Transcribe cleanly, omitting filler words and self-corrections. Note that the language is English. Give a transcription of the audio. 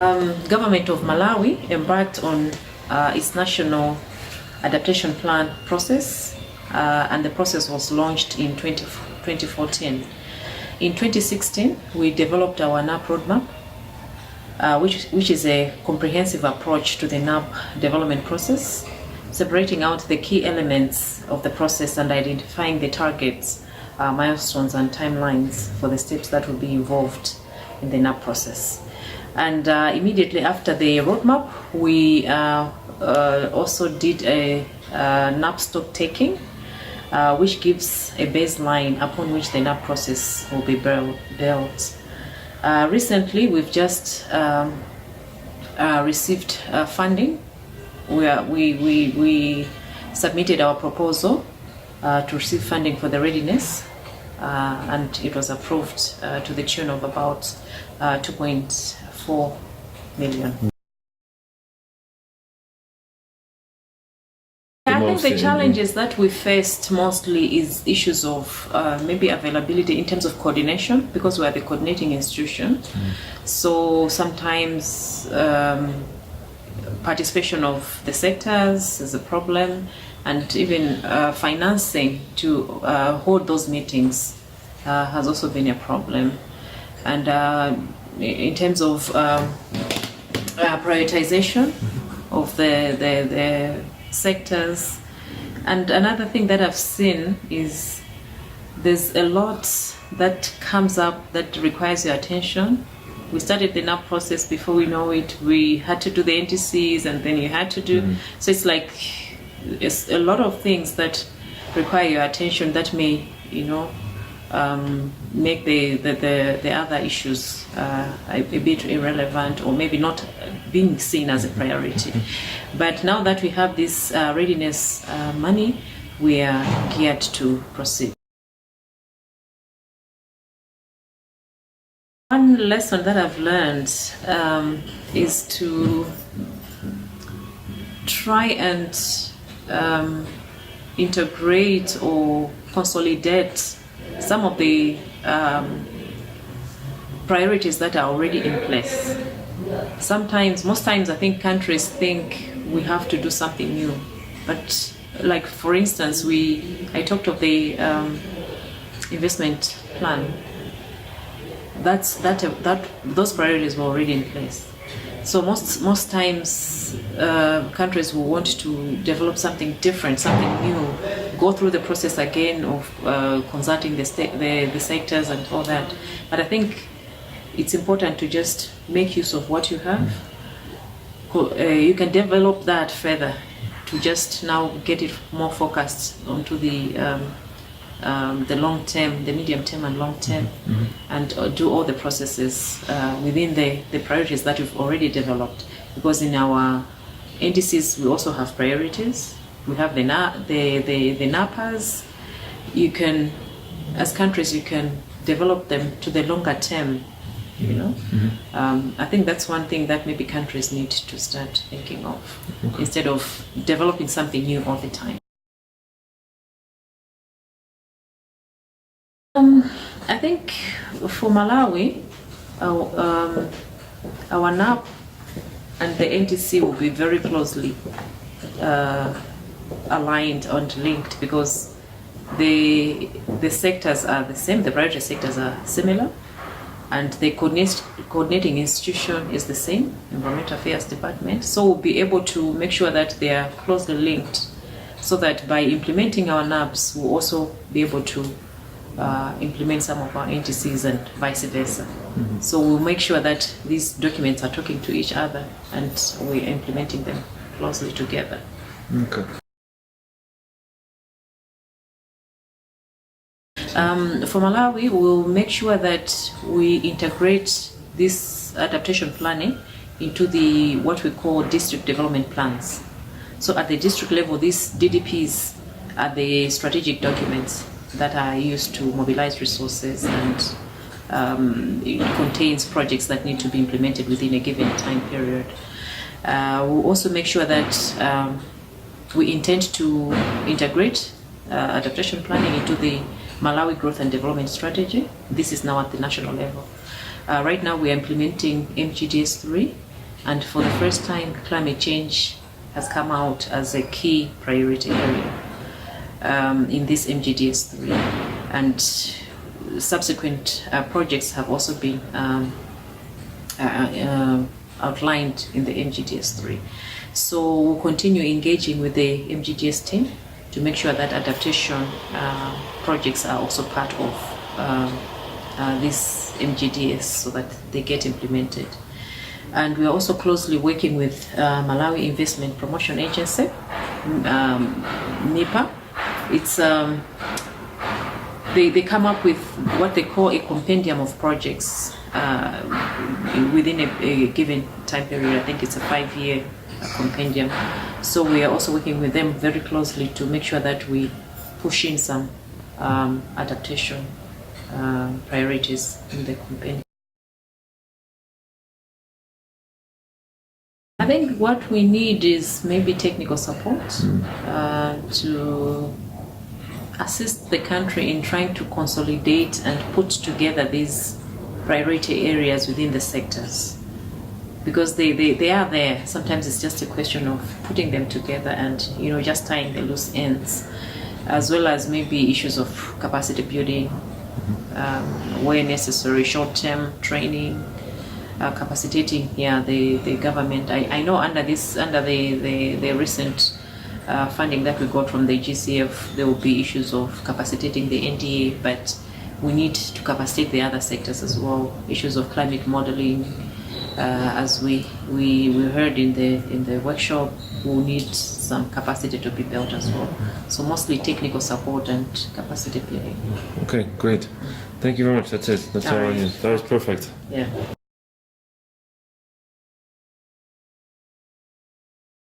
Government of Malawi embarked on its national adaptation plan process, and the process was launched in 2014. In 2016, we developed our NAP roadmap, which is a comprehensive approach to the NAP development process, separating out the key elements of the process and identifying the targets, milestones and timelines for the steps that will be involved in the NAP process. And immediately after the roadmap, we also did a NAP stock taking, which gives a baseline upon which the NAP process will be built. Recently, we've just received funding. We submitted our proposal to receive funding for the readiness, and it was approved to the tune of about 2.4 million. I think the challenges that we faced mostly is issues of maybe availability in terms of coordination, because we are the coordinating institution. So sometimes participation of the sectors is a problem, and even financing to hold those meetings has also been a problem. And in terms of prioritization of the sectors. And another thing that I've seen is there's a lot that comes up that requires your attention. We started the NAP process, before we know it, we had to do the NDCs, and then you had to do, so it's like it's a lot of things that require your attention that may, make the other issues a bit irrelevant, or maybe not being seen as a priority. But now that we have this readiness money, we are geared to proceed. One lesson that I've learned is to try and integrate or consolidate some of the priorities that are already in place. Most times I think countries think we have to do something new, but like for instance, I talked of the investment plan. Those priorities were already in place. So most times countries will want to develop something different, something new, go through the process again of consulting the sectors and all that. But I think it's important to just make use of what you have. You can develop that further to just now get it more focused onto the long term, the medium term and long term, and do all the processes within the priorities that we've already developed. Because in our NDCs, we also have priorities. We have the NAPAs. You can, as countries, you can develop them to the longer term. I think that's one thing that maybe countries need to start thinking of, instead of developing something new all the time. I think for Malawi, our NAP and the NDC will be very closely aligned and linked, because the sectors are the same, the priority sectors are similar, and the coordinating institution is the same, Environmental Affairs Department. So we'll be able to make sure that they are closely linked, so that by implementing our NAPs, we'll also be able to implement some of our NDCs and vice versa. So we'll make sure that these documents are talking to each other and we're implementing them closely together. Okay. For Malawi, we'll make sure that we integrate this adaptation planning into what we call district development plans. So at the district level, these DDPs are the strategic documents that are used to mobilize resources, and it contains projects that need to be implemented within a given time period. We'll also make sure that we intend to integrate adaptation planning into the Malawi Growth and Development Strategy. This is now at the national level. Right now we are implementing MGDS 3, And for the first time, climate change has come out as a key priority area in this MGDS3. And subsequent projects have also been outlined in the MGDS3. So we'll continue engaging with the MGDS team to make sure that adaptation projects are also part of this MGDS so that they get implemented. And we are also closely working with Malawi Investment Promotion Agency, NAP. It's they come up with what they call a compendium of projects within a given time period. I think it's a 5-year compendium. So we are also working with them very closely to make sure that we push in some adaptation priorities in the compendium. I think what we need is maybe technical support to assist the country in trying to consolidate and put together these priority areas within the sectors. Because they are there. Sometimes it's just a question of putting them together and just tying the loose ends, as well as maybe issues of capacity building, where necessary, short-term training, capacitating the government. I know under the recent funding that we got from the GCF, there will be issues of capacitating the NDA, but we need to capacitate the other sectors as well. Issues of climate modeling, as we heard in the workshop, we need some capacity to be built as well. So mostly technical support and capacity building. Okay, great. Thank you very much. That's it. That's all I need. That was perfect. Yeah.